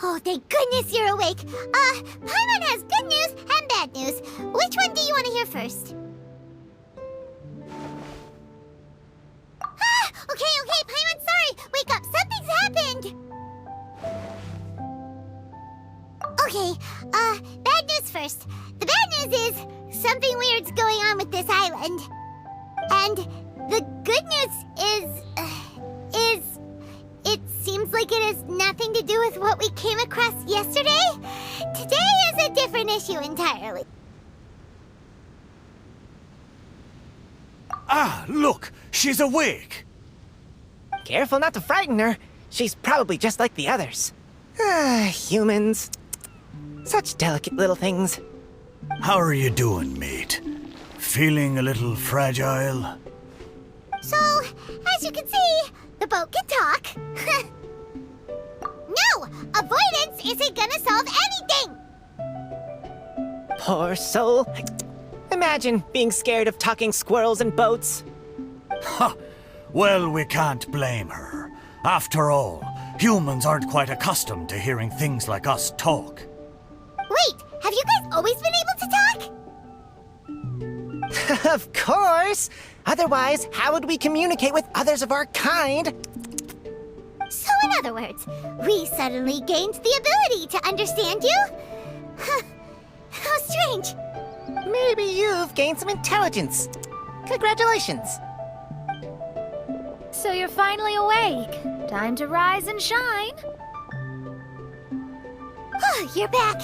Oh, thank goodness you're awake. Paimon has good news and bad news. Which one do you want to hear first? Okay, Paimon, sorry. Wake up, something's happened. Okay, bad news first. The bad news is something weird's going on with this island. And the good news is it seems like it has nothing to do with what we came across yesterday. Today is a different issue entirely. Ah, look! She's awake! Careful not to frighten her. She's probably just like the others. Humans. Such delicate little things. How are you doing, mate? Feeling a little fragile? So, as you can see, the boat can talk. No! Avoidance isn't gonna solve anything! Poor soul. Imagine being scared of talking squirrels and boats. Ha! Well, we can't blame her. After all, humans aren't quite accustomed to hearing things like us talk. Wait, have you guys always been able to talk? Of course! Otherwise, how would we communicate with others of our kind? So in other words, we suddenly gained the ability to understand you? Huh. How strange. Maybe you've gained some intelligence. Congratulations. So you're finally awake. Time to rise and shine. Oh, you're back.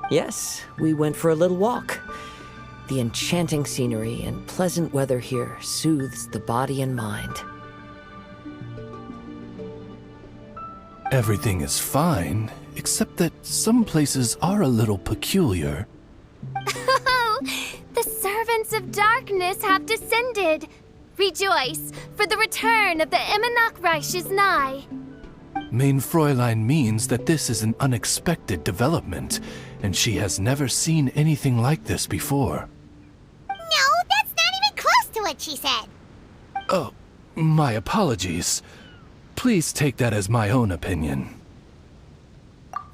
Yes, we went for a little walk. The enchanting scenery and pleasant weather here soothes the body and mind. Everything is fine, except that some places are a little peculiar. Oh, the servants of darkness have descended. Rejoice, for the return of the Reich is nigh. Mein Fräulein means that this is an unexpected development, and she has never seen anything like this before. No, that's not even close to what she said. Oh, my apologies. Please take that as my own opinion.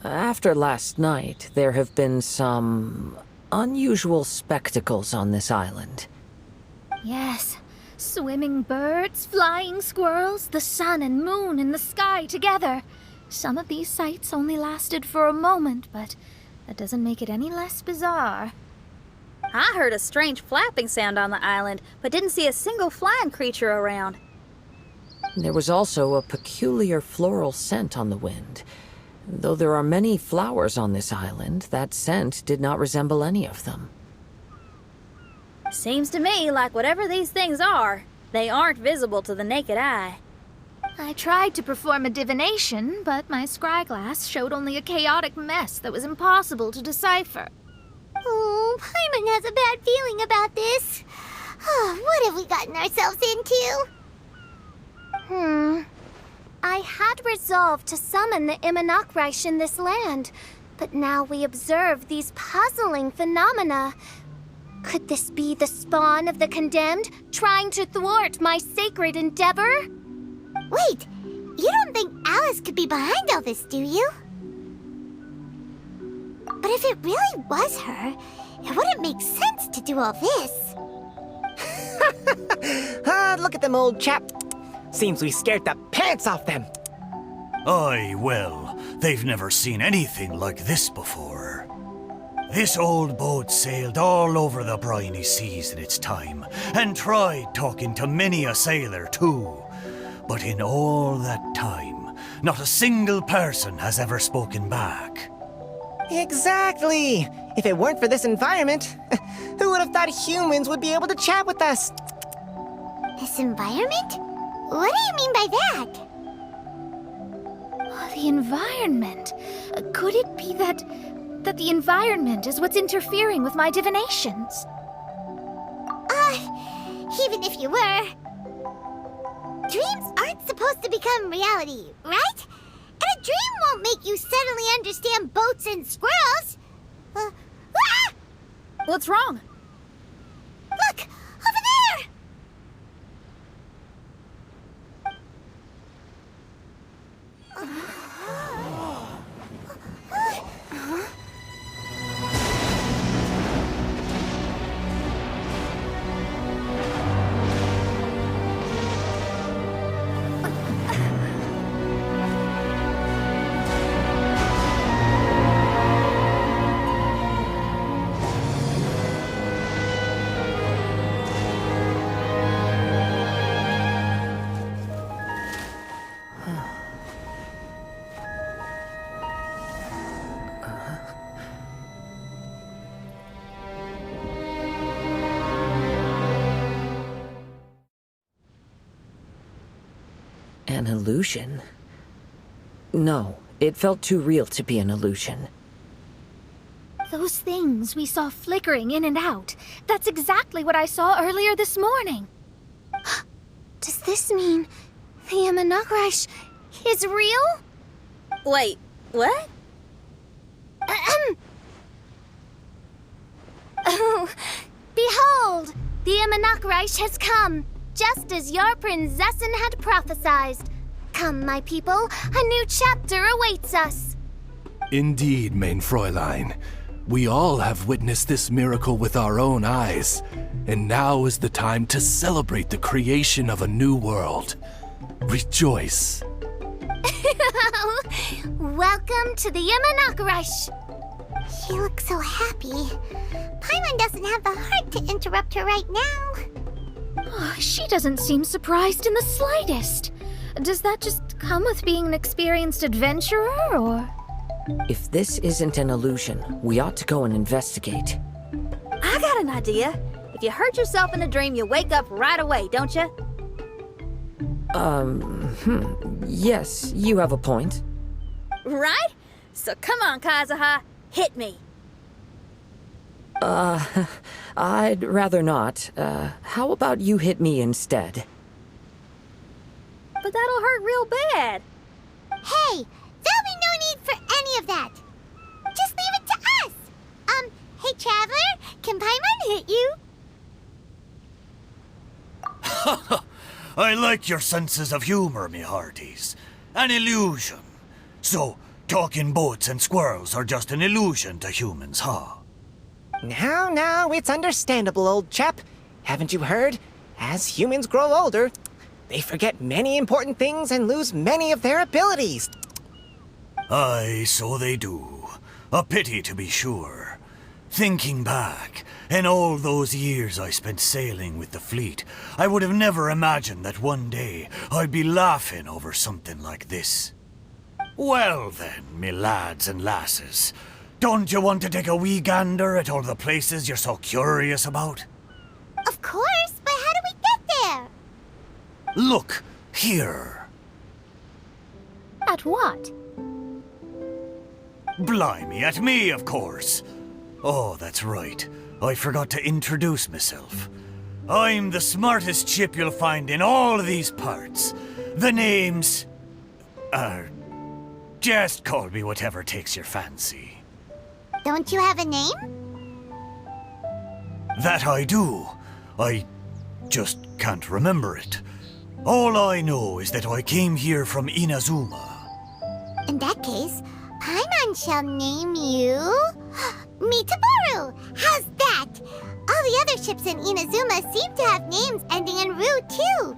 After last night, there have been some unusual spectacles on this island. Yes, swimming birds, flying squirrels, the sun and moon in the sky together. Some of these sights only lasted for a moment, but that doesn't make it any less bizarre. I heard a strange flapping sound on the island, but didn't see a single flying creature around. There was also a peculiar floral scent on the wind. Though there are many flowers on this island, that scent did not resemble any of them. Seems to me like whatever these things are, they aren't visible to the naked eye. I tried to perform a divination, but my scryglass showed only a chaotic mess that was impossible to decipher. Oh, Paimon has a bad feeling about this. Oh, what have we gotten ourselves into? I had resolved to summon the Reich in this land, but now we observe these puzzling phenomena. Could this be the spawn of the condemned, trying to thwart my sacred endeavor? Wait, you don't think Alice could be behind all this, do you? But if it really was her, it wouldn't make sense to do all this. Look at them, old chap. Seems we scared the pants off them. Aye, well, they've never seen anything like this before. This old boat sailed all over the briny seas in its time, and tried talking to many a sailor too. But in all that time, not a single person has ever spoken back. Exactly. If it weren't for this environment, who would have thought humans would be able to chat with us? This environment? What do you mean by that? Oh, the environment. Could it be that the environment is what's interfering with my divinations? Even if you were, dreams aren't supposed to become reality, right? And a dream won't make you suddenly understand boats and squirrels. What's wrong? Look, over there! An illusion? No, it felt too real to be an illusion. Those things we saw flickering in and out. That's exactly what I saw earlier this morning. Does this mean the Imanakrish is real? Wait, what? Oh, behold! The Imanakrish has come, just as your Prinzessin had prophesied. Come, my people, a new chapter awaits us. Indeed, Main Fräulein. We all have witnessed this miracle with our own eyes, and now is the time to celebrate the creation of a new world. Rejoice. Welcome to the Imanakrish. She looks so happy. Paimon doesn't have the heart to interrupt her right now. Oh, she doesn't seem surprised in the slightest. Does that just come with being an experienced adventurer, or...? If this isn't an illusion, we ought to go and investigate. I got an idea. If you hurt yourself in a dream, you wake up right away, don't you? Yes, you have a point. Right? So come on, Kazuha. Hit me. I'd rather not. How about you hit me instead? But that'll hurt real bad. Hey, there'll be no need for any of that. Just leave it to us. Hey, Traveler, can Paimon hit you? I like your senses of humor, me hearties. An illusion. So, talking boats and squirrels are just an illusion to humans, huh? Now, it's understandable, old chap. Haven't you heard? As humans grow older, they forget many important things and lose many of their abilities. Aye, so they do. A pity, to be sure. Thinking back, in all those years I spent sailing with the fleet, I would have never imagined that one day I'd be laughing over something like this. Well then, me lads and lasses, don't you want to take a wee gander at all the places you're so curious about? Of course, but how do we get there? Look, here. At what? Blimey, at me, of course. Oh, that's right. I forgot to introduce myself. I'm the smartest chip you'll find in all of these parts. The name's... just call me whatever takes your fancy. Don't you have a name? That I do. I just can't remember it. All I know is that I came here from Inazuma. In that case, Paimon shall name you... Mitaboru! How's that? All the other ships in Inazuma seem to have names ending in Ru, too.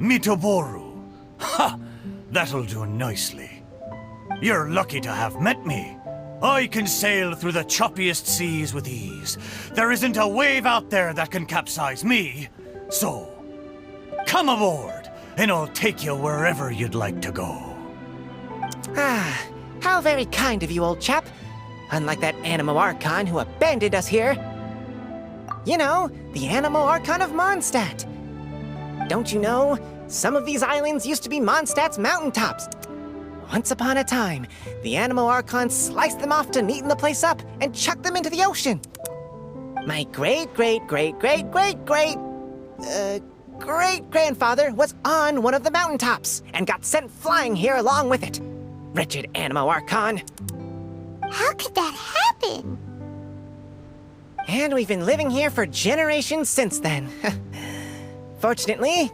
Mitaboru. Ha! That'll do nicely. You're lucky to have met me. I can sail through the choppiest seas with ease. There isn't a wave out there that can capsize me. So, come aboard, and I'll take you wherever you'd like to go. Ah, how very kind of you, old chap. Unlike that Animo Archon who abandoned us here. You know, the Animo Archon of Mondstadt. Don't you know, some of these islands used to be Mondstadt's mountaintops. Once upon a time, the Animo Archon sliced them off to neaten the place up and chucked them into the ocean. My great-grandfather was on one of the mountaintops and got sent flying here along with it. Wretched Animo Archon. How could that happen? And we've been living here for generations since then. Fortunately,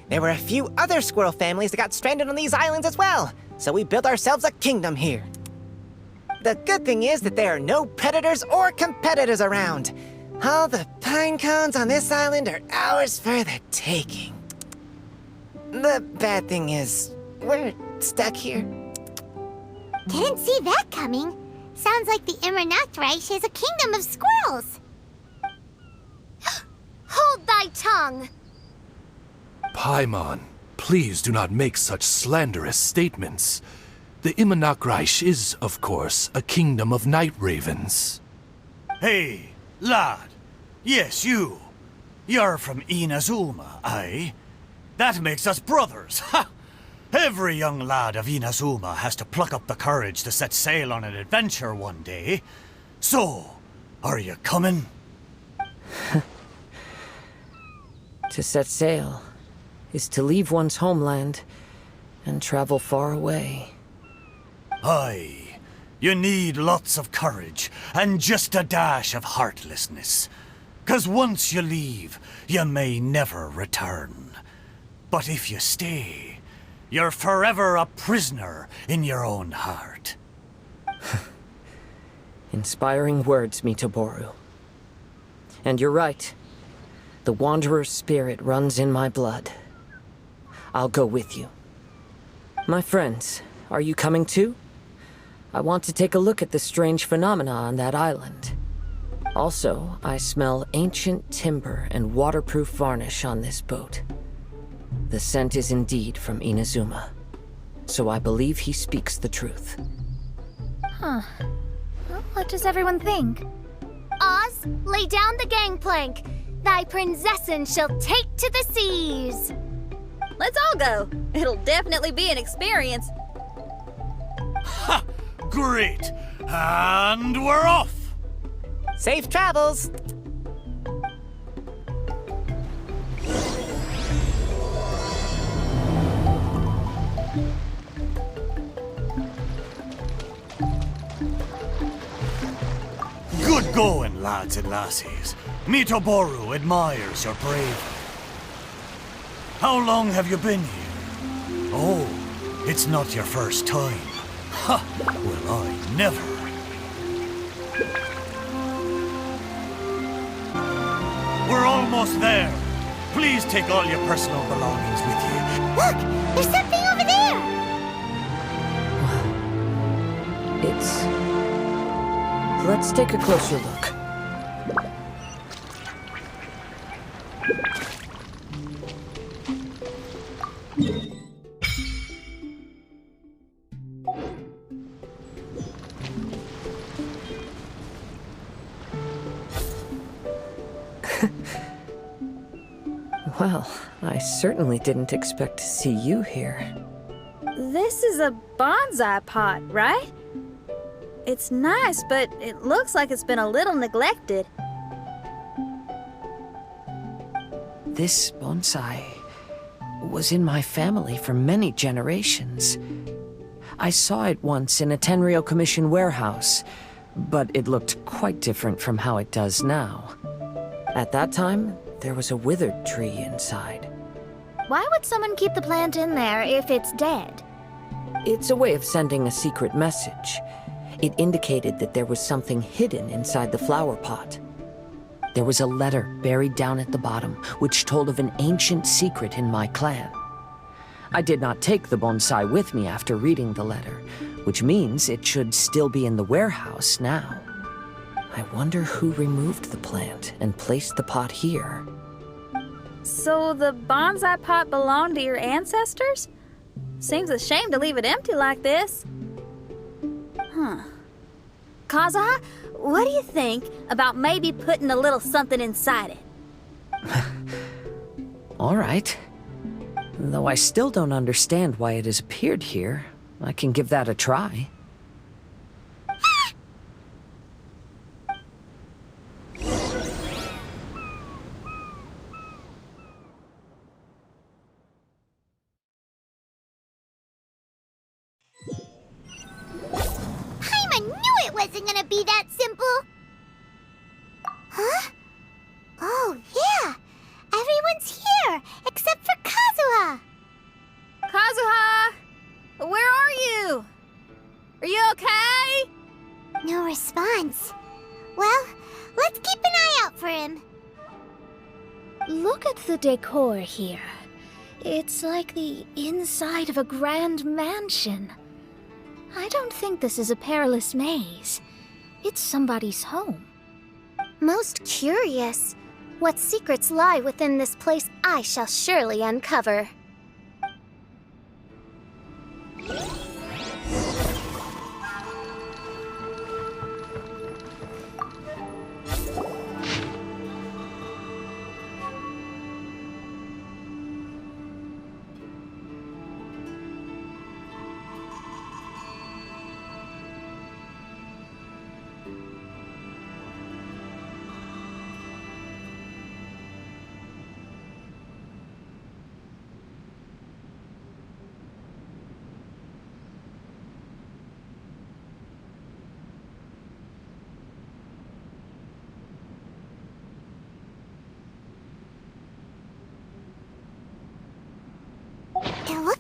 there were a few other squirrel families that got stranded on these islands as well, so we built ourselves a kingdom here. The good thing is that there are no predators or competitors around. All the pine cones on this island are ours for the taking. The bad thing is, we're stuck here. Didn't see that coming. Sounds like the Imanakrish is a kingdom of squirrels. Hold thy tongue! Paimon, please do not make such slanderous statements. The Imanakrish is, of course, a kingdom of night ravens. Hey, lad. Yes, you. You're from Inazuma, aye? That makes us brothers, ha! Every young lad of Inazuma has to pluck up the courage to set sail on an adventure one day. So, are you coming? To set sail is to leave one's homeland and travel far away. Aye. You need lots of courage and just a dash of heartlessness. 'Cause once you leave, you may never return. But if you stay, you're forever a prisoner in your own heart. Inspiring words, Mitoboru. And you're right. The Wanderer's spirit runs in my blood. I'll go with you. My friends, are you coming too? I want to take a look at the strange phenomena on that island. Also, I smell ancient timber and waterproof varnish on this boat. The scent is indeed from Inazuma, so I believe he speaks the truth. Well, what does everyone think? Oz, lay down the gangplank. Thy princessin shall take to the seas. Let's all go. It'll definitely be an experience. Ha! Great! And we're off! Safe travels! Good going, lads and lassies. Mitoboru admires your bravery. How long have you been here? Oh, it's not your first time. Ha! Well, I never. We're almost there. Please take all your personal belongings with you. Look! There's something over there! It's... Let's take a closer look. Well, I certainly didn't expect to see you here. This is a bonsai pot, right? It's nice, but it looks like it's been a little neglected. This bonsai was in my family for many generations. I saw it once in a Tenryo Commission warehouse, but it looked quite different from how it does now. At that time, there was a withered tree inside. Why would someone keep the plant in there if it's dead? It's a way of sending a secret message. It indicated that there was something hidden inside the flower pot. There was a letter buried down at the bottom, which told of an ancient secret in my clan. I did not take the bonsai with me after reading the letter, which means it should still be in the warehouse now. I wonder who removed the plant and placed the pot here. So the bonsai pot belonged to your ancestors? Seems a shame to leave it empty like this. Kazuha, what do you think about maybe putting a little something inside it? All right. Though I still don't understand why it has appeared here, I can give that a try. I knew it wasn't gonna be that simple! Huh? Oh, yeah! Everyone's here, except for Kazuha! Kazuha! Where are you? Are you okay? No response. Well, let's keep an eye out for him. Look at the decor here. It's like the inside of a grand mansion. I don't think this is a perilous maze. It's somebody's home. Most curious. What secrets lie within this place I shall surely uncover.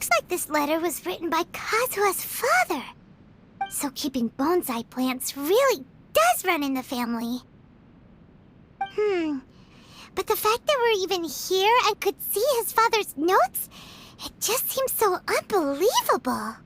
looks like this letter was written by Kazuha's father. So keeping bonsai plants really does run in the family. But the fact that we're even here and could see his father's notes, it just seems so unbelievable.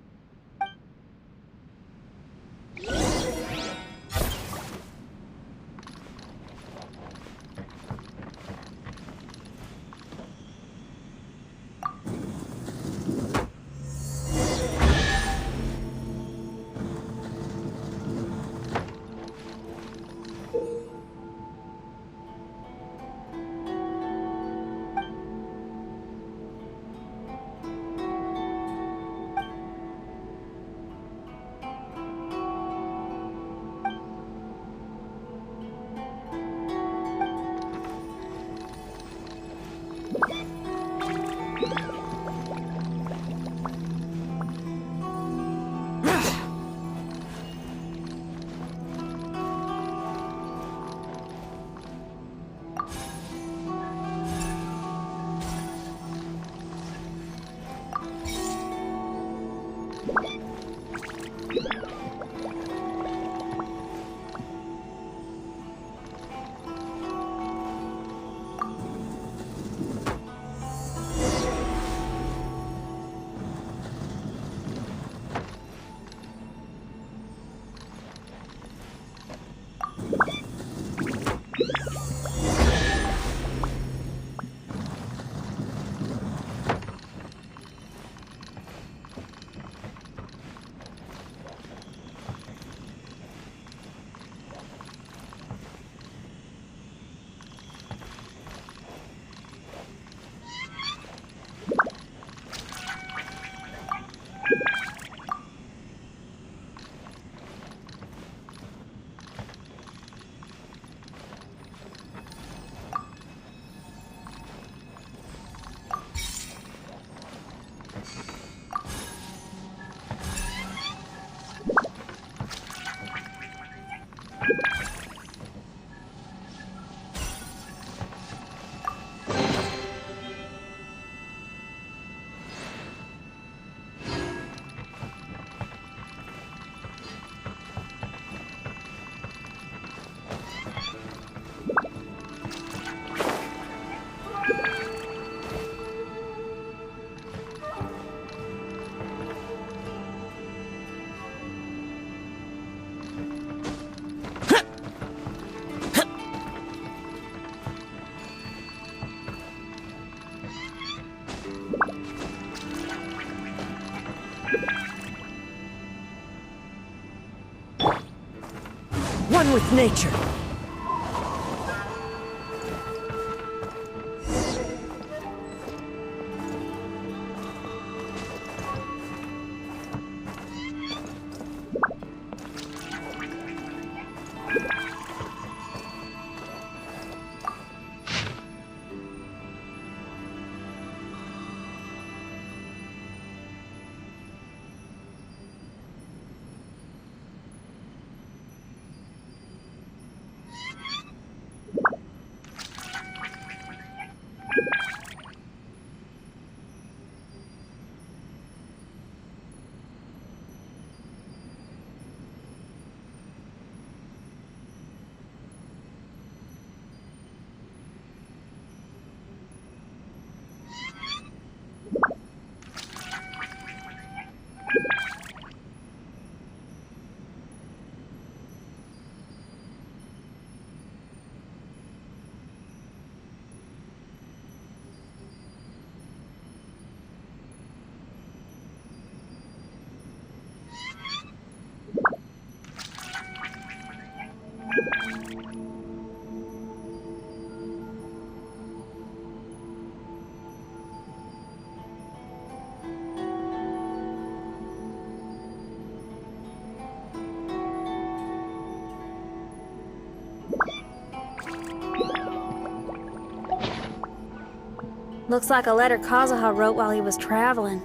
One with nature. Looks like a letter Kazuha wrote while he was traveling.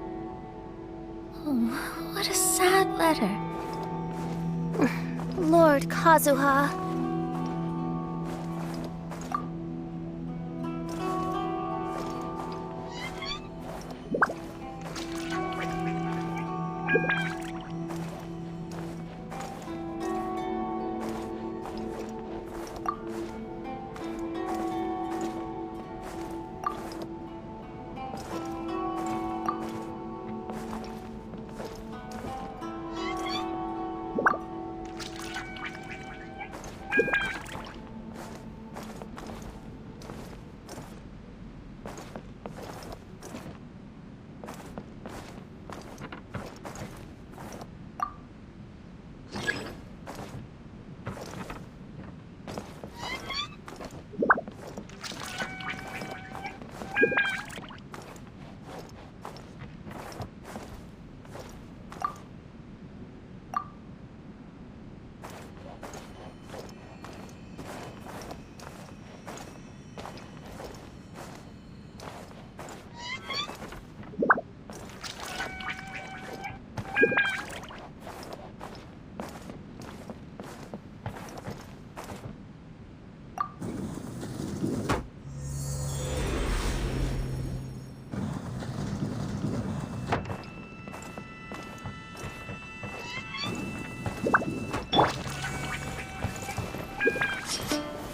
Oh, what a sad letter. Lord Kazuha.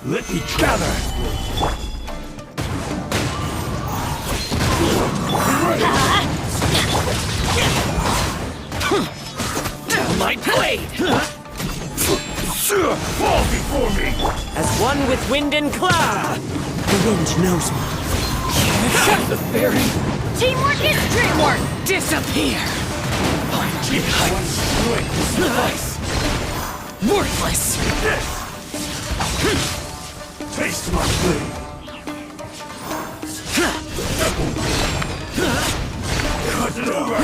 Let me gather! My blade! Fall before me! As one with wind and cloud! The wind knows me. The fairy! Teamwork is dreamwork! Disappear! Worthless! Taste my blade! Cut it over!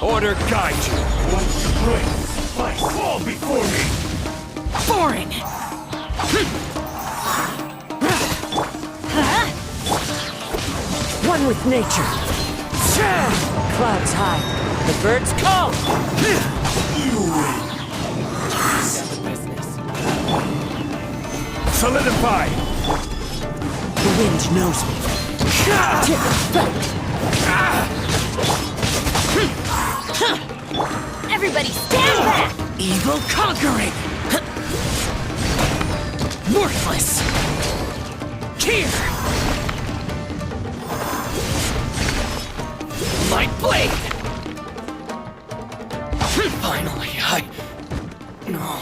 Order guide you! What strength? Fight! Fall before me! Foreign! One with nature. Clouds high. The birds call. You win! Business. Solidify! The wind knows me. Everybody stand back! Evil conquering. Worthless. Here. My blade. Finally, no.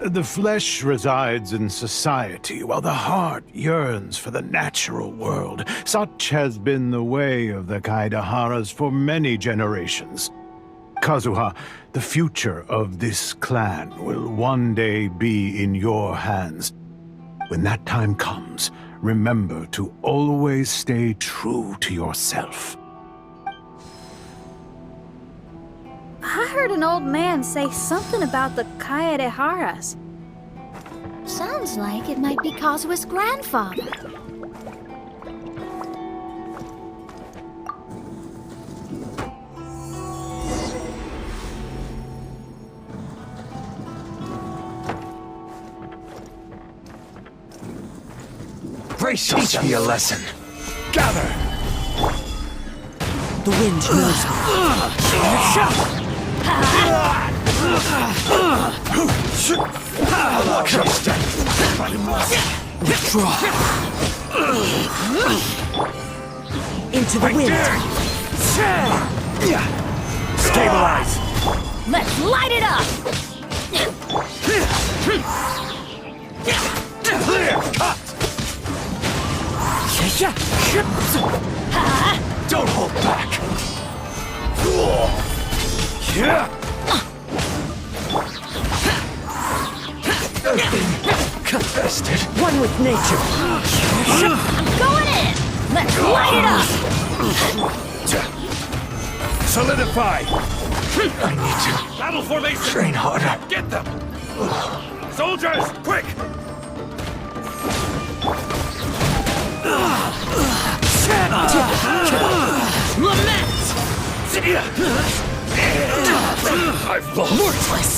The flesh resides in society, while the heart yearns for the natural world. Such has been the way of the Kaidaharas for many generations. Kazuha, the future of this clan will one day be in your hands. When that time comes, remember to always stay true to yourself. I heard an old man say something about the Kaedeharas. Sounds like it might be Kazuha's grandfather. Brace yourself. Teach me a lesson. Gather. The wind moves me. Withdraw. Into the wind. Stabilize. Let's light it up! Clear. Cut. Don't hold back. Contested. One with nature. I'm going in! Let's light it up! Solidify. I need to. Battle formation. Train harder. Get them. Soldiers, quick! Lament! I've lost. Worthless!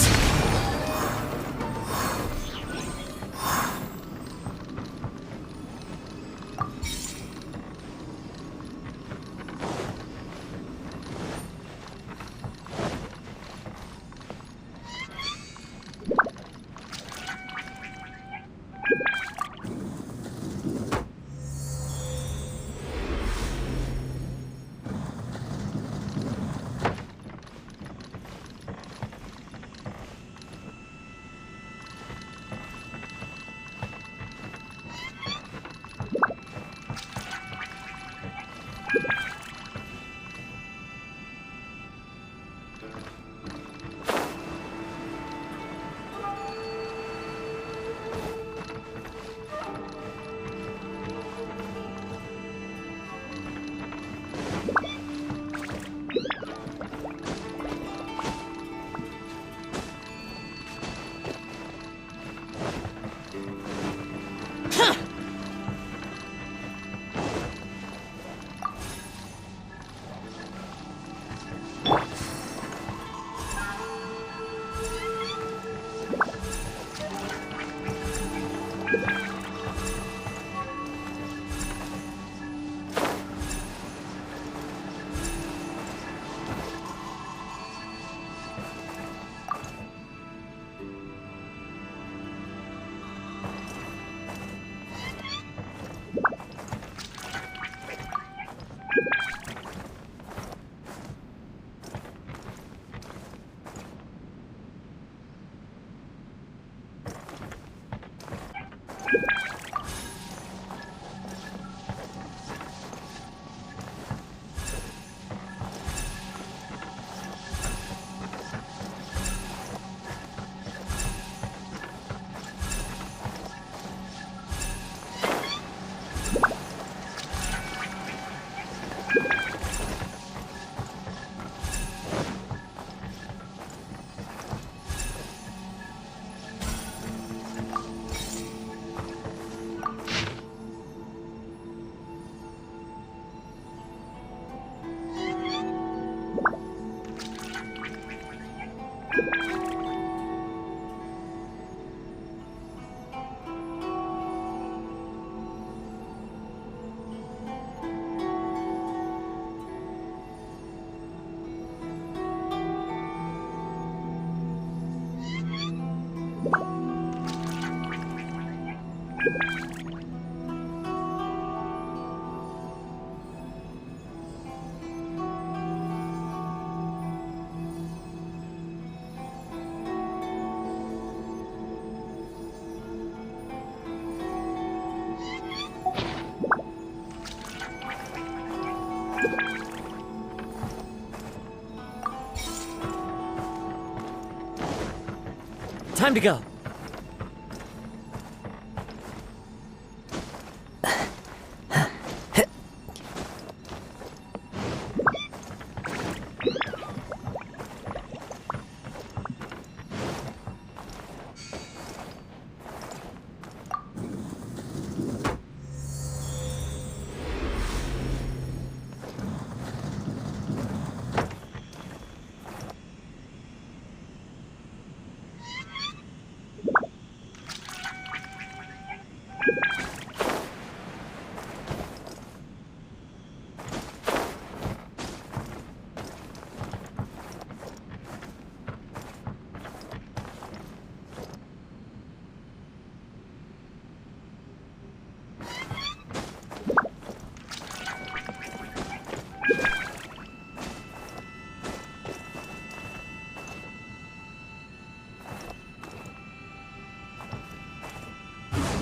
Time to go.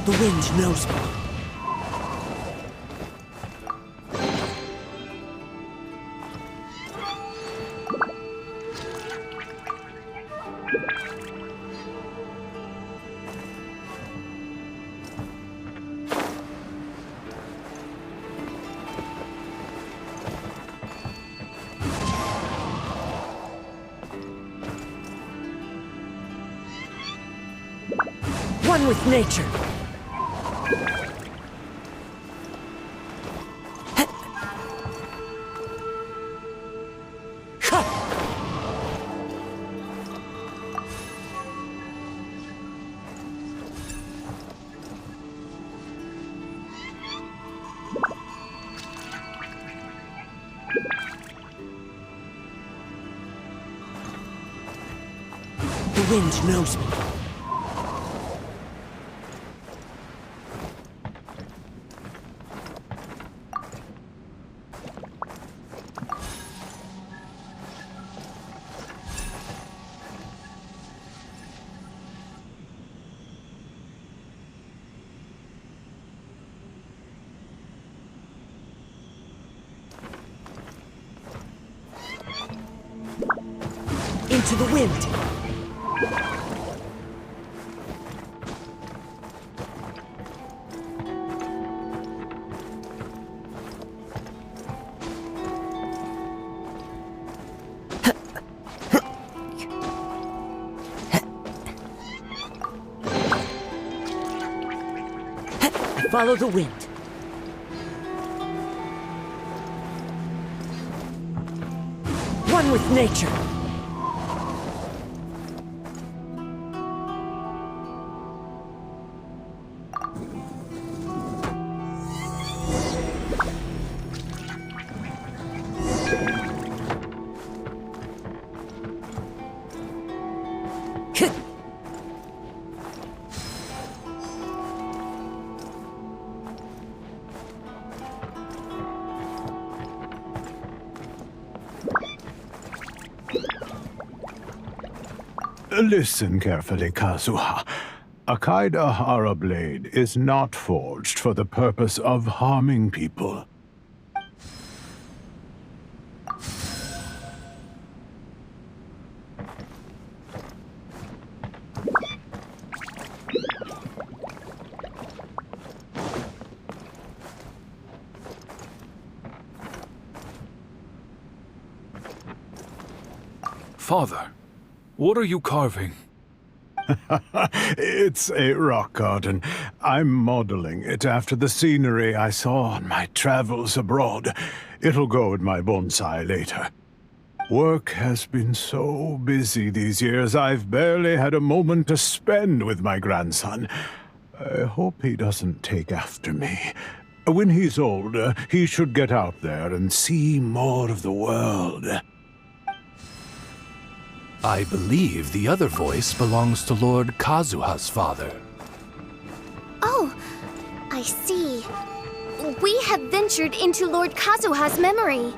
The wind knows me. One with nature. The wind knows me. Into the wind. Follow the wind. One with nature. Listen carefully, Kazuha. A Kaidahara blade is not forged for the purpose of harming people. Father, what are you carving? It's a rock garden. I'm modeling it after the scenery I saw on my travels abroad. It'll go in my bonsai later. Work has been so busy these years, I've barely had a moment to spend with my grandson. I hope he doesn't take after me. When he's older, he should get out there and see more of the world. I believe the other voice belongs to Lord Kazuha's father. Oh, I see. We have ventured into Lord Kazuha's memory.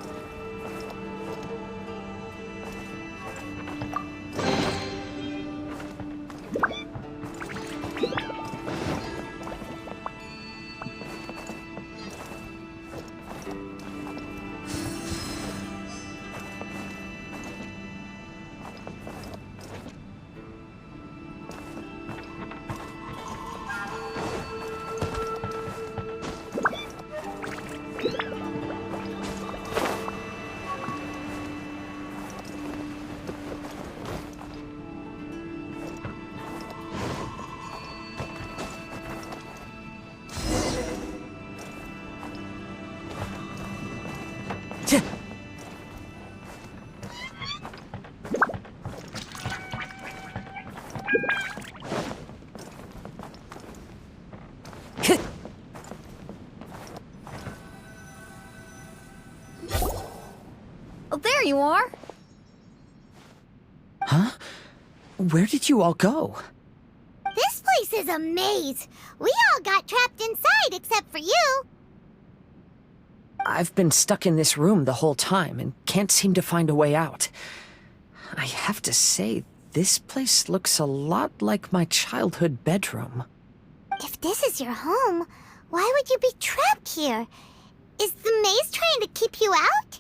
anymore. Huh? Where did you all go? This place is a maze. We all got trapped inside except for you. I've been stuck in this room the whole time and can't seem to find a way out. I have to say, this place looks a lot like my childhood bedroom. If this is your home, why would you be trapped here? Is the maze trying to keep you out?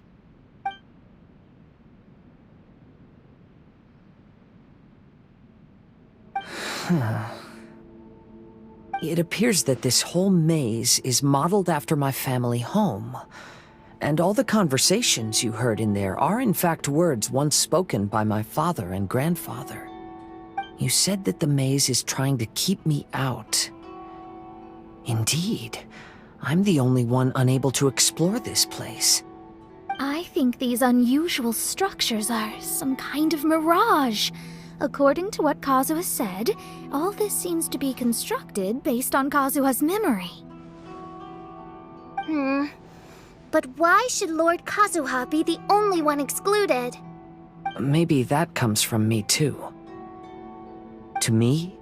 It appears that this whole maze is modeled after my family home. And all the conversations you heard in there are in fact words once spoken by my father and grandfather. You said that the maze is trying to keep me out. Indeed, I'm the only one unable to explore this place. I think these unusual structures are some kind of mirage. According to what Kazuha said, all this seems to be constructed based on Kazuha's memory. But why should Lord Kazuha be the only one excluded? Maybe that comes from me too. To me,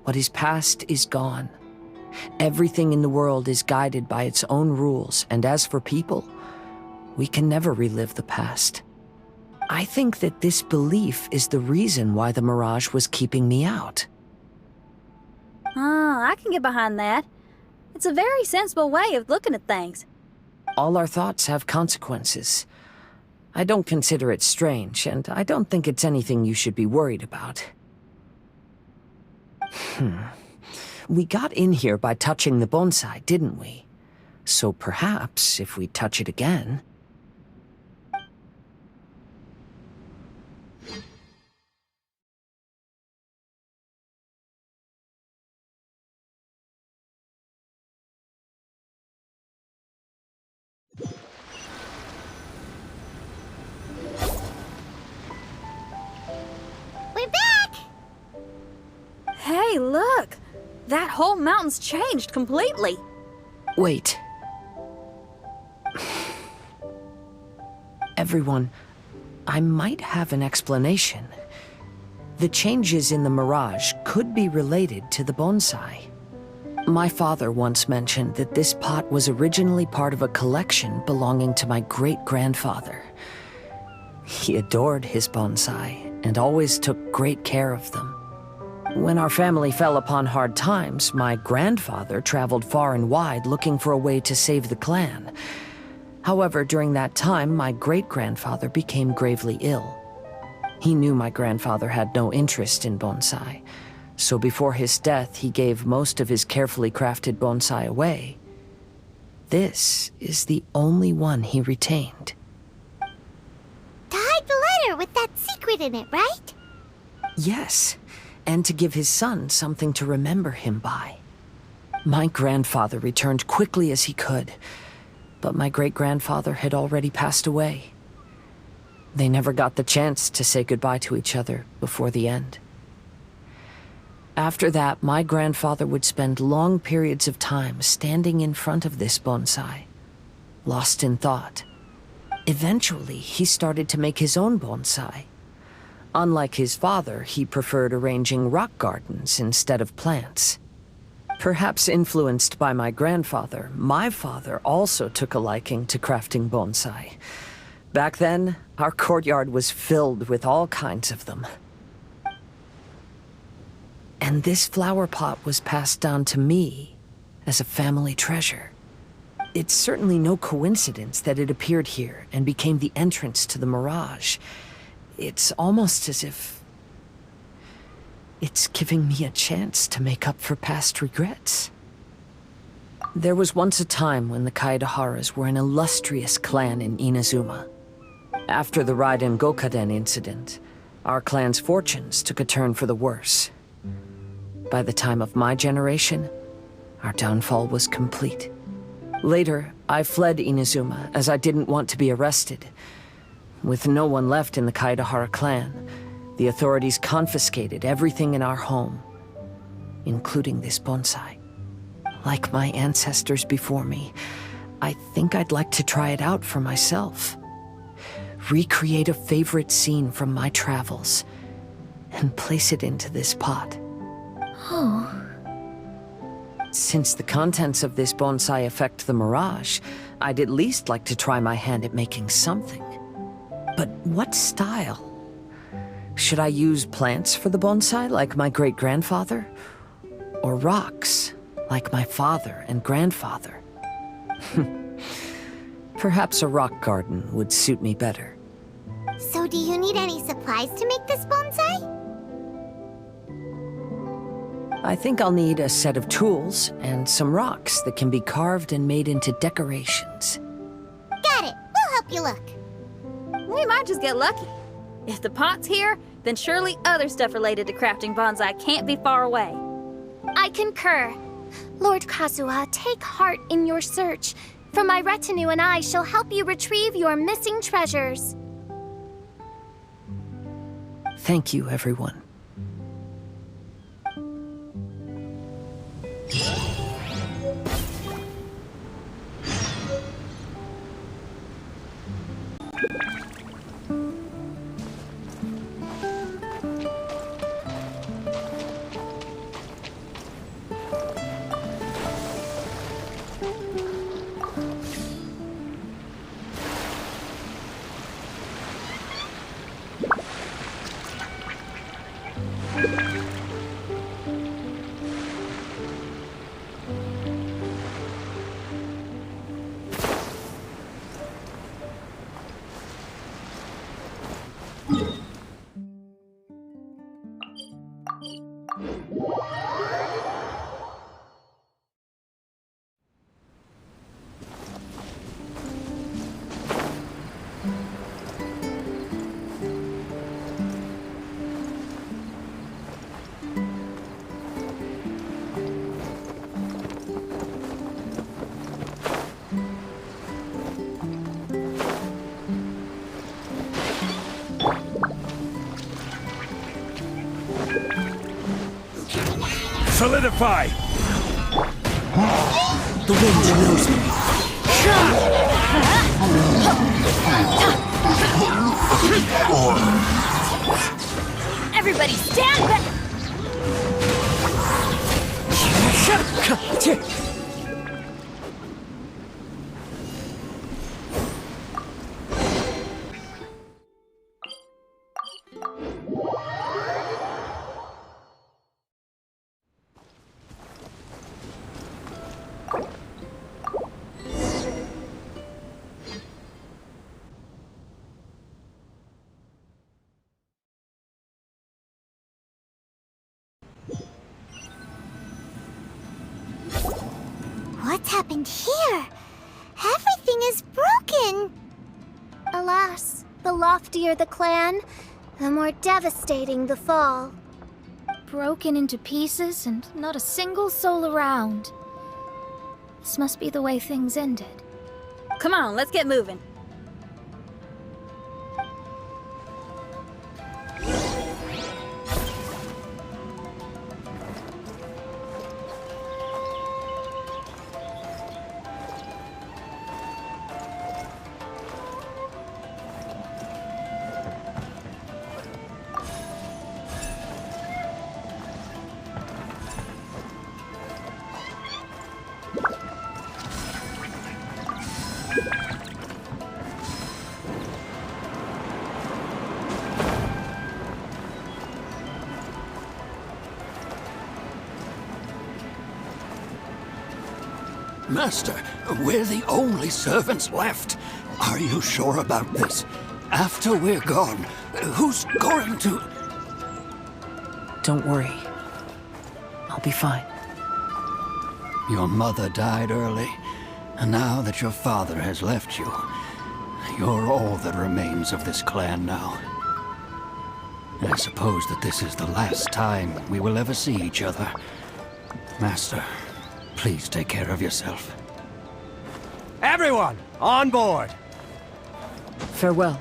what is past is gone. Everything in the world is guided by its own rules, and as for people, we can never relive the past. I think that this belief is the reason why the mirage was keeping me out. I can get behind that. It's a very sensible way of looking at things. All our thoughts have consequences. I don't consider it strange, and I don't think it's anything you should be worried about. We got in here by touching the bonsai, didn't we? So perhaps, if we touch it again... We're back! Hey, look! That whole mountain's changed completely. Wait. Everyone, I might have an explanation. The changes in the mirage could be related to the bonsai. My father once mentioned that this pot was originally part of a collection belonging to my great-grandfather. He adored his bonsai and always took great care of them. When our family fell upon hard times, my grandfather traveled far and wide looking for a way to save the clan. However, during that time, my great-grandfather became gravely ill. He knew my grandfather had no interest in bonsai, so before his death, he gave most of his carefully crafted bonsai away. This is the only one he retained. To hide the letter with that secret in it, right? Yes, and to give his son something to remember him by. My grandfather returned quickly as he could, but my great-grandfather had already passed away. They never got the chance to say goodbye to each other before the end. After that, my grandfather would spend long periods of time standing in front of this bonsai, lost in thought. Eventually, he started to make his own bonsai. Unlike his father, he preferred arranging rock gardens instead of plants. Perhaps influenced by my grandfather, my father also took a liking to crafting bonsai. Back then, our courtyard was filled with all kinds of them. And this flower pot was passed down to me as a family treasure. It's certainly no coincidence that it appeared here and became the entrance to the mirage. It's almost as if it's giving me a chance to make up for past regrets. There was once a time when the Kaidaharas were an illustrious clan in Inazuma. After the Raiden Gokaden incident, our clan's fortunes took a turn for the worse. By the time of my generation, our downfall was complete. Later, I fled Inazuma as I didn't want to be arrested. With no one left in the Kaidahara clan, the authorities confiscated everything in our home, including this bonsai. Like my ancestors before me, I think I'd like to try it out for myself. recreate a favorite scene from my travels and place it into this pot. Oh. Since the contents of this bonsai affect the mirage, I'd at least like to try my hand at making something. But what style? Should I use plants for the bonsai like my great-grandfather? Or rocks like my father and grandfather? Perhaps a rock garden would suit me better. So do you need any supplies to make this bonsai? I think I'll need a set of tools and some rocks that can be carved and made into decorations. Got it. We'll help you look. We might just get lucky. If the pot's here, then surely other stuff related to crafting bonsai can't be far away. I concur. Lord Kazuha, take heart in your search, for my retinue and I shall help you retrieve your missing treasures. Thank you, everyone. Solidify! The wind knows me. Everybody stand back! What's happened here? Everything is broken. Alas, the loftier the clan, the more devastating the fall. Broken into pieces and not a single soul around. This must be the way things ended. Come on, let's get moving. Master, we're the only servants left. Are you sure about this? After we're gone, who's going to... Don't worry. I'll be fine. Your mother died early, and now that your father has left you, you're all that remains of this clan now. I suppose that this is the last time we will ever see each other. Master, please take care of yourself. Everyone, on board! Farewell.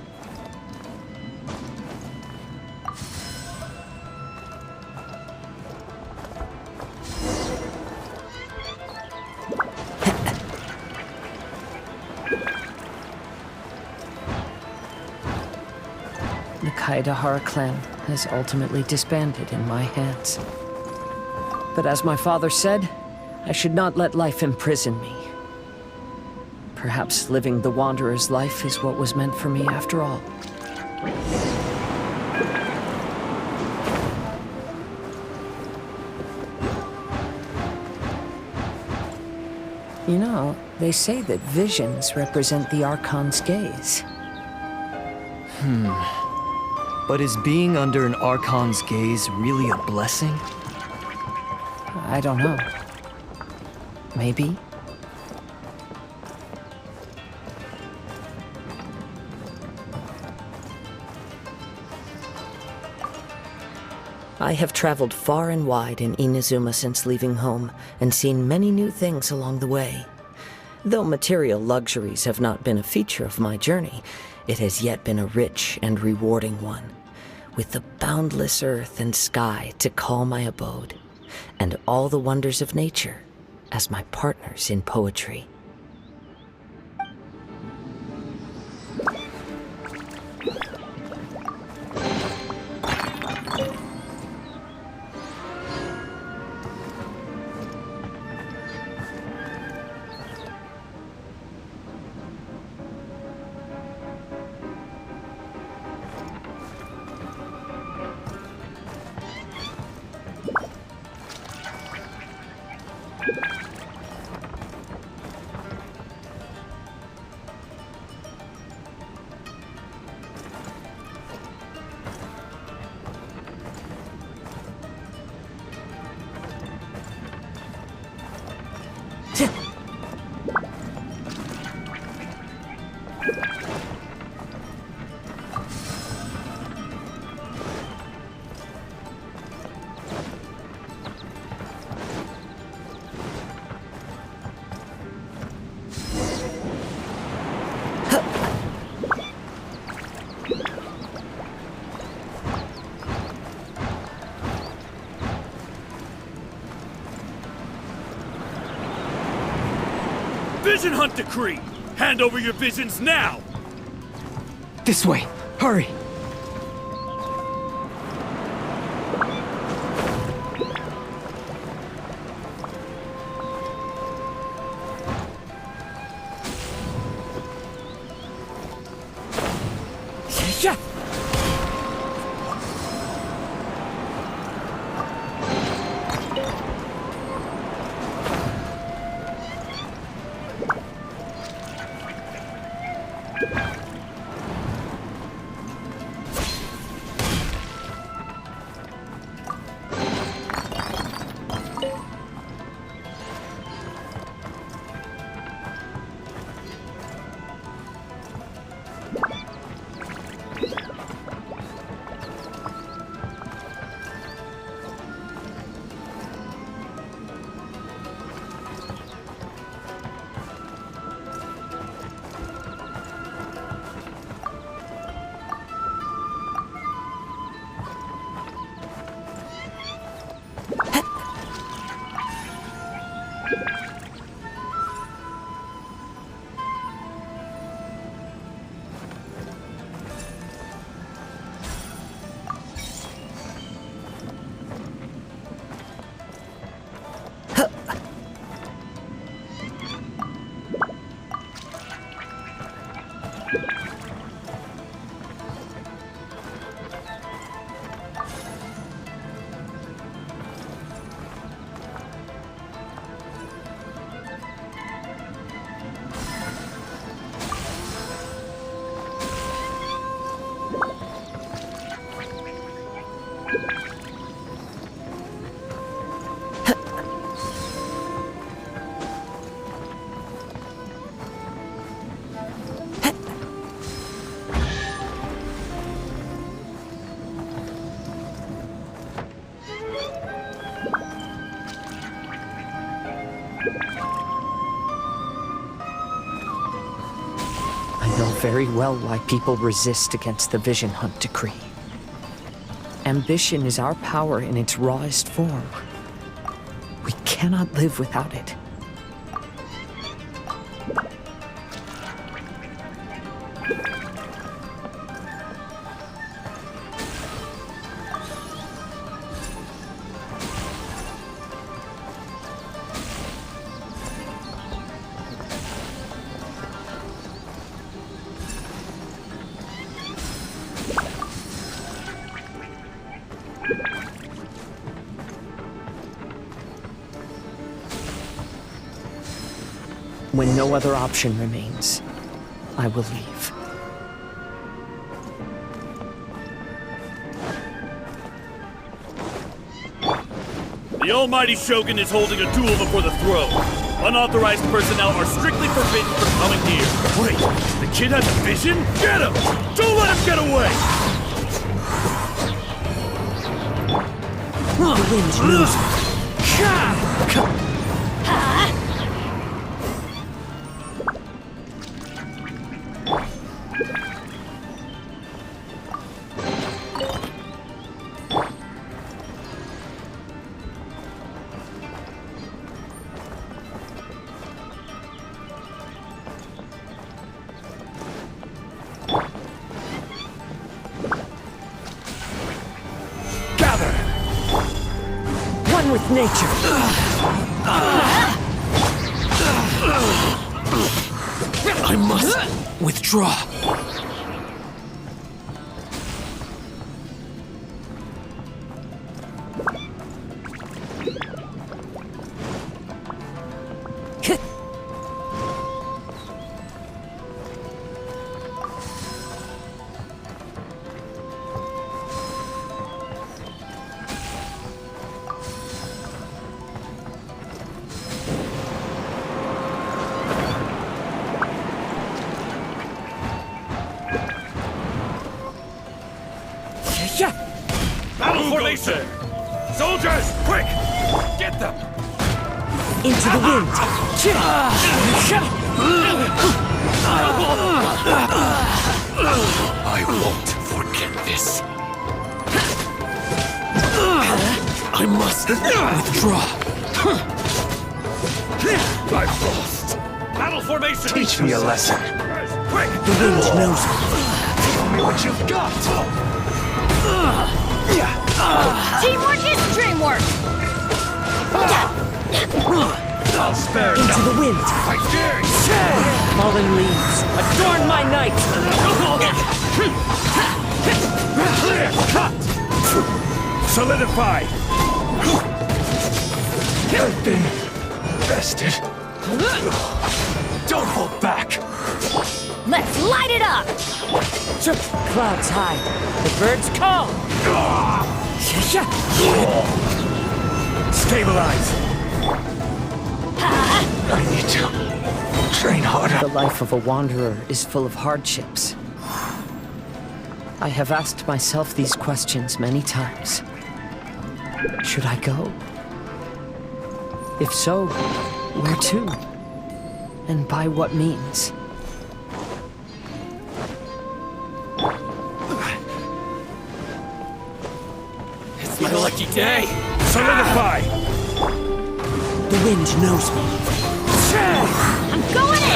Kaidahara clan has ultimately disbanded in my hands. But as my father said, I should not let life imprison me. Perhaps living the Wanderer's life is what was meant for me after all. You know, they say that visions represent the Archon's gaze. But is being under an Archon's gaze really a blessing? I don't know. Maybe? I have traveled far and wide in Inazuma since leaving home, and seen many new things along the way. Though material luxuries have not been a feature of my journey, it has yet been a rich and rewarding one, with the boundless earth and sky to call my abode, and all the wonders of nature as my partners in poetry. Vision Hunt Decree! Hand over your visions now! This way! Hurry! Yeah! I know very well why people resist against the Vision Hunt Decree. Ambition is our power in its rawest form. We cannot live without it. When no other option remains, I will leave. The Almighty Shogun is holding a duel before the throne. Unauthorized personnel are strictly forbidden from coming near. Wait, the kid has a vision? Get him! Don't let him get away! The wind knows me. One with nature. I must withdraw. Battle formation! Soldiers, quick! Get them! Into the wind. I won't forget this. I must withdraw. I've lost! Battle formation! Teach me a lesson. Quick! The wind knows me. Show me what you've got. Teamwork is dreamwork! I'll spare Into the wind. I dare you! Fallen leaves, adorn my night. Clear! Cut! Solidify! I've been bested. Don't hold back. Let's light it up! Clouds high, the birds call. Stabilize! I need to train harder. The life of a wanderer is full of hardships. I have asked myself these questions many times. Should I go? If so, where to? And by what means? It's my lucky day! Solidify! The wind knows me. I'm going in!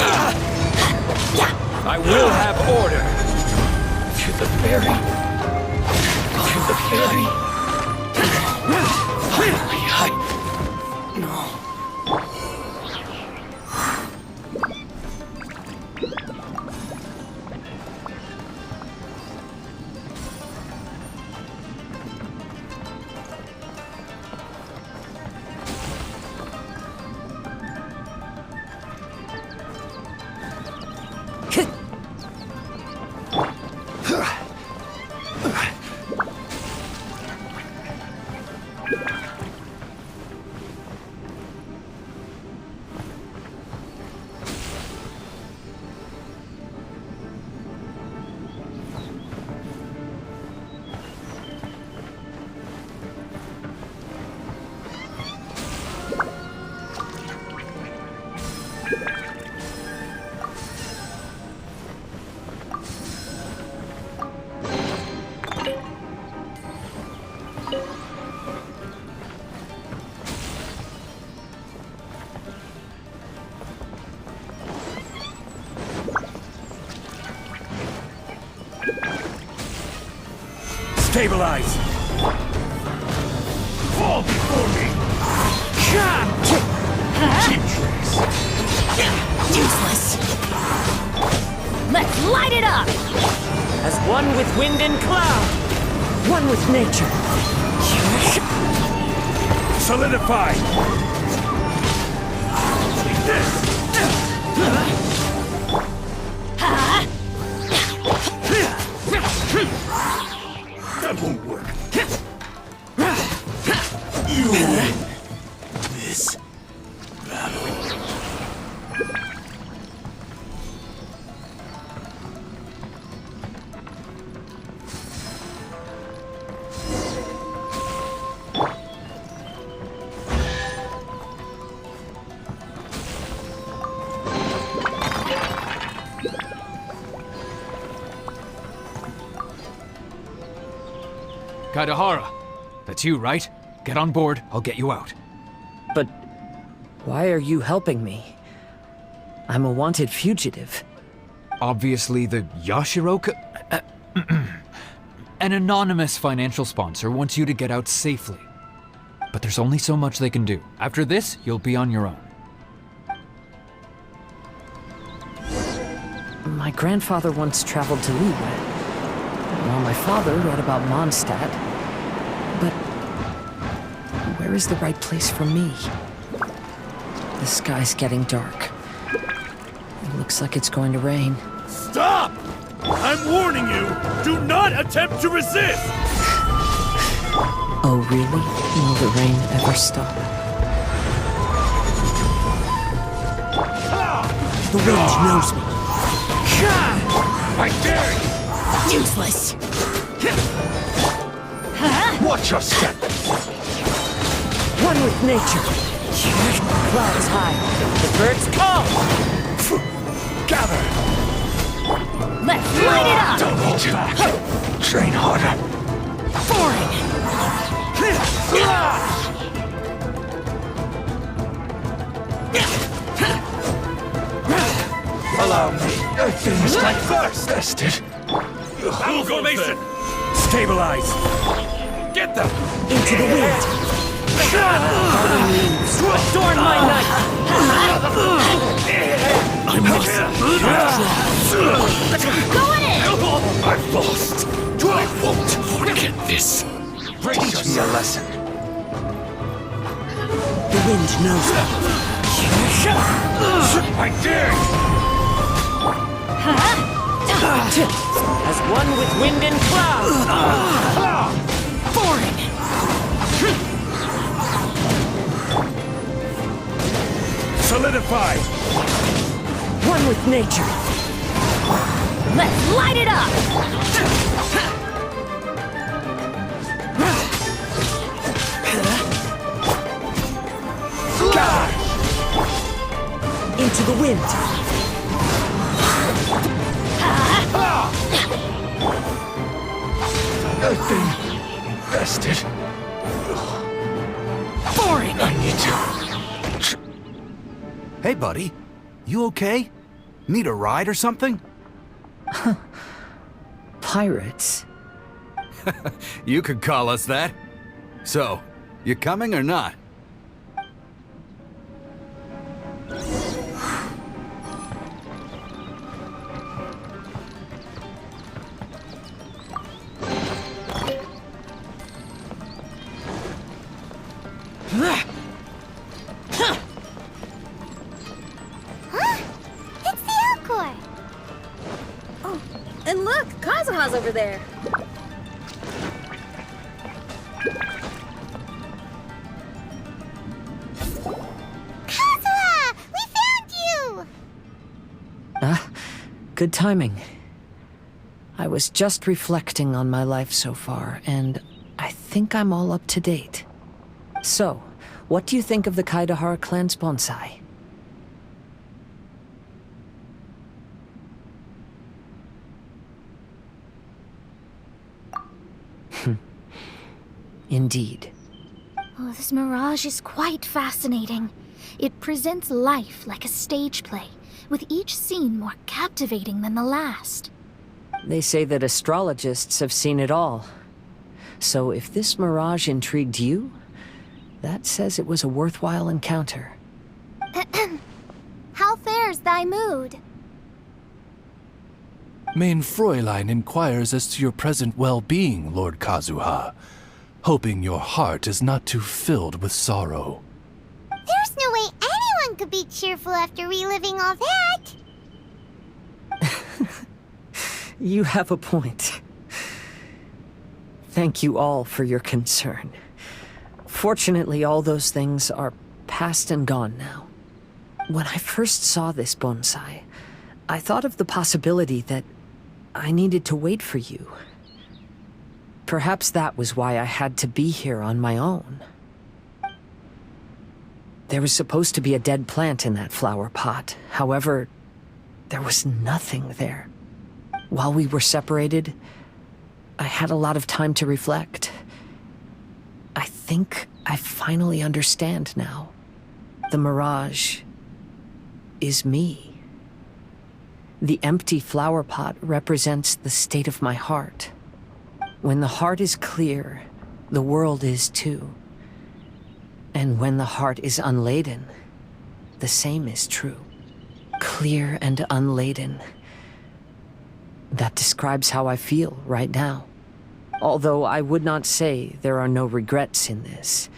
I will have order! To the berry! To the berry! No. Stabilize! Fall before me! Useless! Let's light it up! As one with wind and cloud, one with nature. Solidify! Take this! That won't work. You win this battle. Kazuha, that's you, right? Get on board, I'll get you out. But why are you helping me? I'm a wanted fugitive. Obviously the Yashiro... An anonymous financial sponsor wants you to get out safely. But there's only so much they can do. After this, you'll be on your own. My grandfather once traveled to Liyue, while my father read about Mondstadt. But where is the right place for me? The sky's getting dark. It looks like it's going to rain. Stop! I'm warning you! Do not attempt to resist! Oh, really? Will the rain ever stop? The wind knows me. I dare you! Useless. Watch your step! One with nature. Clouds high. The birds call. Gather! Let's light it up. Don't hold back. Train harder. Boring. Allow me. Things like first tested. Battle formation! Stabilize! Get them! Into the wind. Adorn my night. I must. Go in. I've lost. I won't forget this. Teach me a lesson. The wind knows me. I dare you! As one with wind and cloud. Boring. Solidify! One with nature. Let's light it up. Into the wind. Nothing rested. Boring. I need to. Hey, buddy. You okay? Need a ride or something? Pirates. You could call us that. So, you coming or not? It's the Alcor. Oh, and look, Kazuha's over there. Kazuha, we found you. Good timing. I was just reflecting on my life so far, and I think I'm all up to date. So, what do you think of the Kaidahara clan's bonsai? Indeed. Oh, this mirage is quite fascinating. It presents life like a stage play, with each scene more captivating than the last. They say that astrologists have seen it all. So if this mirage intrigued you, that says it was a worthwhile encounter. How fares thy mood? Mein Fräulein inquires as to your present well-being, Lord Kazuha. hoping your heart is not too filled with sorrow. There's no way anyone could be cheerful after reliving all that. You have a point. Thank you all for your concern. Fortunately, all those things are past and gone now. When I first saw this bonsai, I thought of the possibility that I needed to wait for you. Perhaps that was why I had to be here on my own. There was supposed to be a dead plant in that flower pot. However, there was nothing there. While we were separated, I had a lot of time to reflect. I think I finally understand now. The mirage is me. The empty flower pot represents the state of my heart. When the heart is clear, the world is too. And when the heart is unladen, the same is true. Clear and unladen. That describes how I feel right now. Although I would not say there are no regrets in this.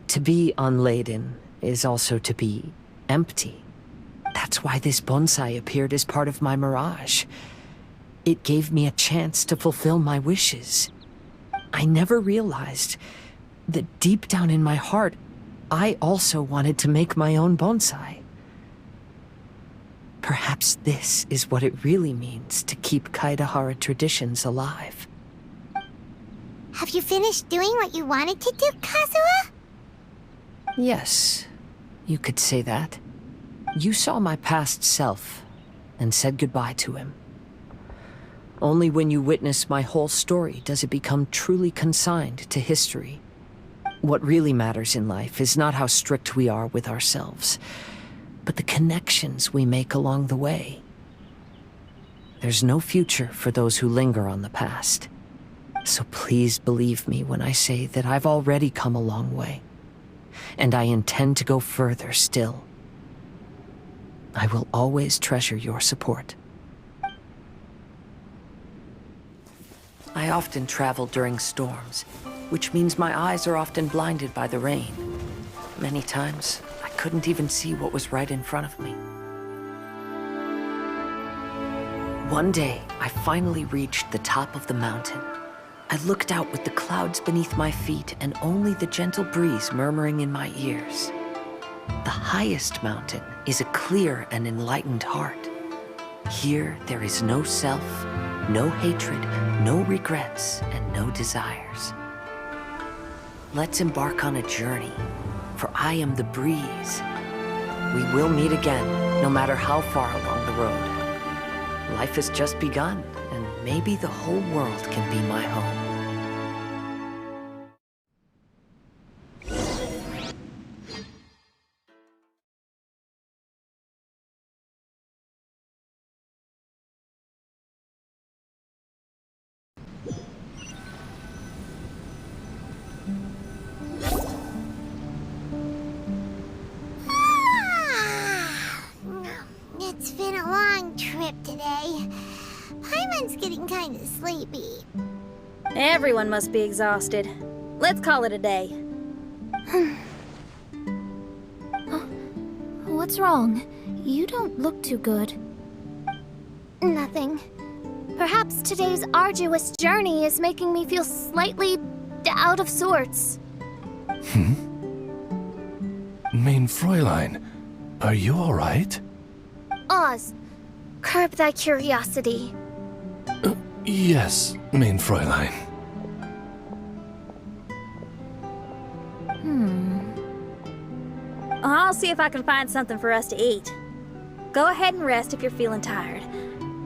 To be unladen is also to be empty. That's why this bonsai appeared as part of my mirage. It gave me a chance to fulfill my wishes. I never realized that deep down in my heart, I also wanted to make my own bonsai. Perhaps this is what it really means to keep Kaidahara traditions alive. Have you finished doing what you wanted to do, Kazuha? Yes, you could say that. You saw my past self and said goodbye to him. Only when you witness my whole story does it become truly consigned to history. What really matters in life is not how strict we are with ourselves, but the connections we make along the way. There's no future for those who linger on the past. So please believe me when I say that I've already come a long way, and I intend to go further still. I will always treasure your support. I often travel during storms, which means my eyes are often blinded by the rain. Many times, I couldn't even see what was right in front of me. One day, I finally reached the top of the mountain. I looked out with the clouds beneath my feet and only the gentle breeze murmuring in my ears. The highest mountain is a clear and enlightened heart. Here, there is no self, no hatred, no regrets, and no desires. Let's embark on a journey, for I am the breeze. We will meet again, no matter how far along the road. Life has just begun, and maybe the whole world can be my home. It's been a long trip today. Paimon's getting kind of sleepy. Everyone must be exhausted. Let's call it a day. What's wrong? You don't look too good. Nothing. Perhaps today's arduous journey is making me feel slightly out of sorts. Main Fräulein, are you alright? Oz, curb thy curiosity. Yes, Main Fräulein. I'll see if I can find something for us to eat. Go ahead and rest if you're feeling tired.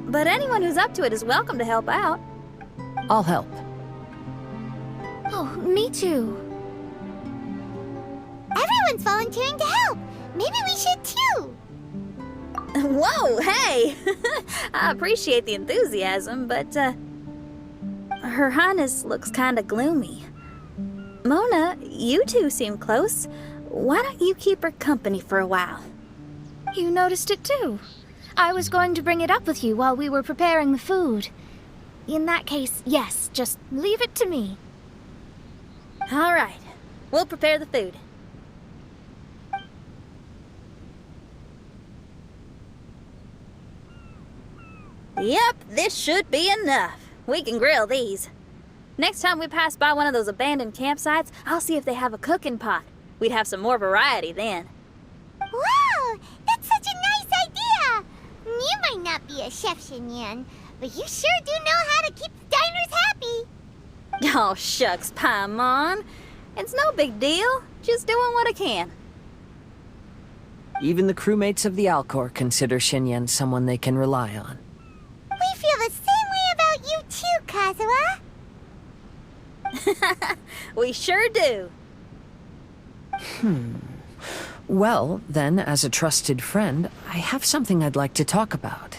But anyone who's up to it is welcome to help out. I'll help. Oh, me too. Everyone's volunteering to help. Maybe we should too. Whoa, hey! I appreciate the enthusiasm, but, Her Highness looks kinda gloomy. Mona, you two seem close. Why don't you keep her company for a while? You noticed it too. I was going to bring it up with you while we were preparing the food. In that case, yes, just leave it to me. All right, we'll prepare the food. Yep, this should be enough. We can grill these. Next time we pass by one of those abandoned campsites, I'll see if they have a cooking pot. We'd have some more variety then. Wow! That's such a nice idea! You might not be a chef, Xinyan, but you sure do know how to keep the diners happy. Oh, shucks, Paimon. It's no big deal. Just doing what I can. Even the crewmates of the Alcor consider Xinyan someone they can rely on. We feel the same way about you too, Kazuha. We sure do. Well, then, as a trusted friend, I have something I'd like to talk about.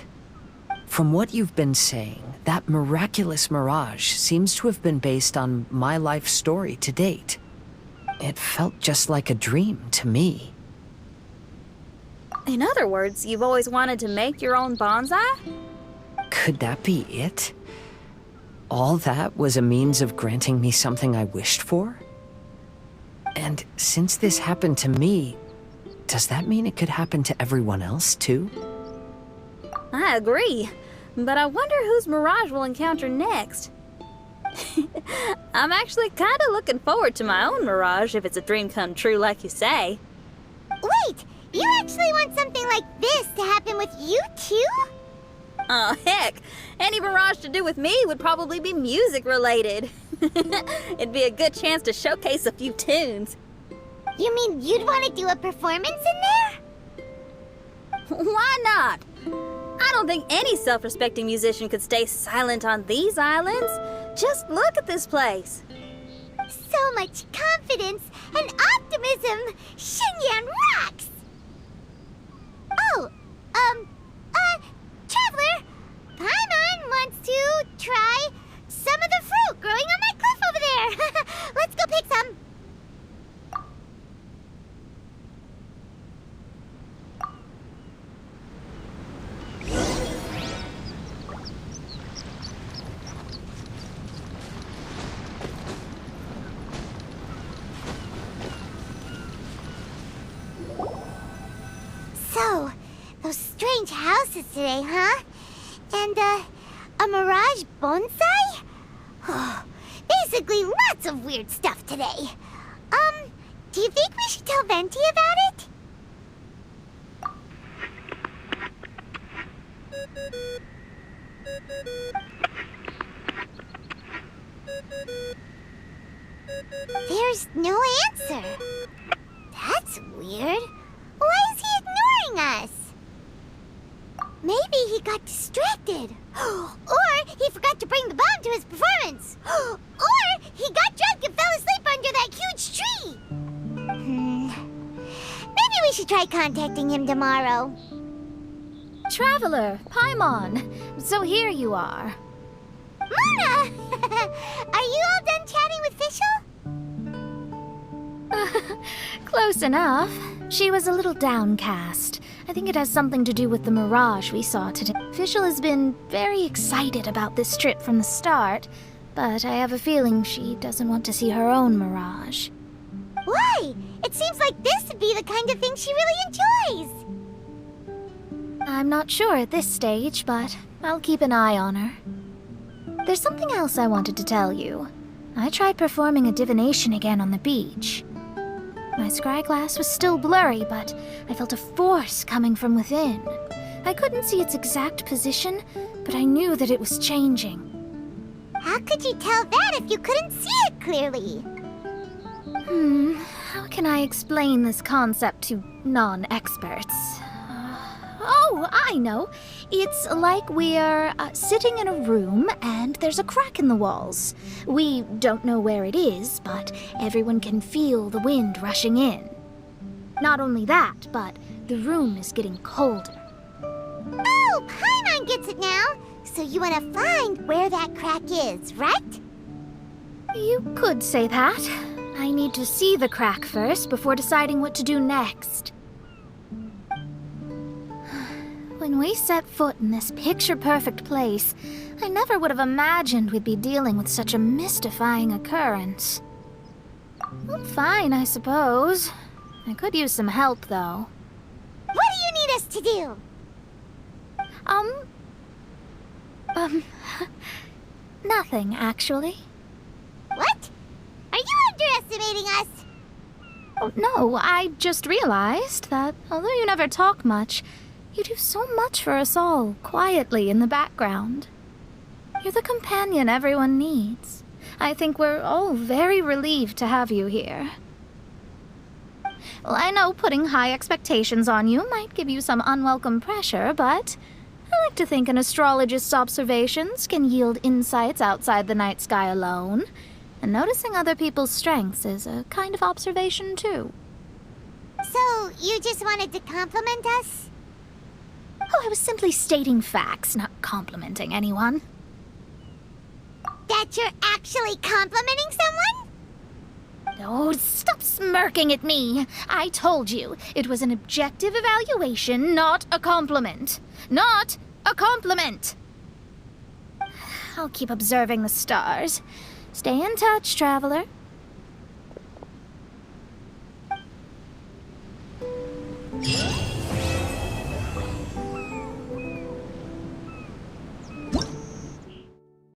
From what you've been saying, that miraculous mirage seems to have been based on my life story to date. It felt just like a dream to me. In other words, you've always wanted to make your own bonsai? Could that be it? All that was a means of granting me something I wished for? And since this happened to me, does that mean it could happen to everyone else, too? I agree, but I wonder whose mirage we'll encounter next. I'm actually kind of looking forward to my own mirage if it's a dream come true like you say. Wait, you actually want something like this to happen with you too? Oh, heck. Any mirage to do with me would probably be music related. It'd be a good chance to showcase a few tunes. You mean you'd want to do a performance in there? Why not? I don't think any self-respecting musician could stay silent on these islands. Just look at this place. So much confidence and optimism. Xinyan rocks! Oh, Traveler, Paimon wants to try some of the fruit growing on that cliff over there. Let's go pick some. So, those strange houses today, huh? And, a mirage bonsai? Oh, basically lots of weird stuff today. Do you think we should tell Venti about it? There's no answer. That's weird. Why is he ignoring us? Maybe he got distracted. Or he forgot to bring the bomb to his performance. Or he got drunk and fell asleep under that huge tree. Maybe we should try contacting him tomorrow. Traveler, Paimon. So here you are. Mona! Are you all done chatting with Fischl? Close enough. She was a little downcast. I think it has something to do with the mirage we saw today. Fischl has been very excited about this trip from the start, but I have a feeling she doesn't want to see her own mirage. Why? It seems like this would be the kind of thing she really enjoys. I'm not sure at this stage, but I'll keep an eye on her. There's something else I wanted to tell you. I tried performing a divination again on the beach. My scryglass was still blurry, but I felt a force coming from within. I couldn't see its exact position, but I knew that it was changing. How could you tell that if you couldn't see it clearly? How can I explain this concept to non-experts? Oh, I know. It's like we're sitting in a room and there's a crack in the walls. We don't know where it is, but everyone can feel the wind rushing in. Not only that, but the room is getting colder. Oh, Paimon gets it now. So you want to find where that crack is, right? You could say that. I need to see the crack first before deciding what to do next. When we set foot in this picture-perfect place, I never would have imagined we'd be dealing with such a mystifying occurrence. Fine, I suppose. I could use some help, though. What do you need us to do? Nothing, actually. What? Are you underestimating us? Oh, no, I just realized that although you never talk much, you do so much for us all, quietly in the background. You're the companion everyone needs. I think we're all very relieved to have you here. Well, I know putting high expectations on you might give you some unwelcome pressure, but I like to think an astrologist's observations can yield insights outside the night sky alone. And noticing other people's strengths is a kind of observation, too. So, you just wanted to compliment us? Oh, I was simply stating facts, not complimenting anyone. That you're actually complimenting someone? Oh, stop smirking at me. I told you, it was an objective evaluation, not a compliment. Not a compliment! I'll keep observing the stars. Stay in touch, traveler.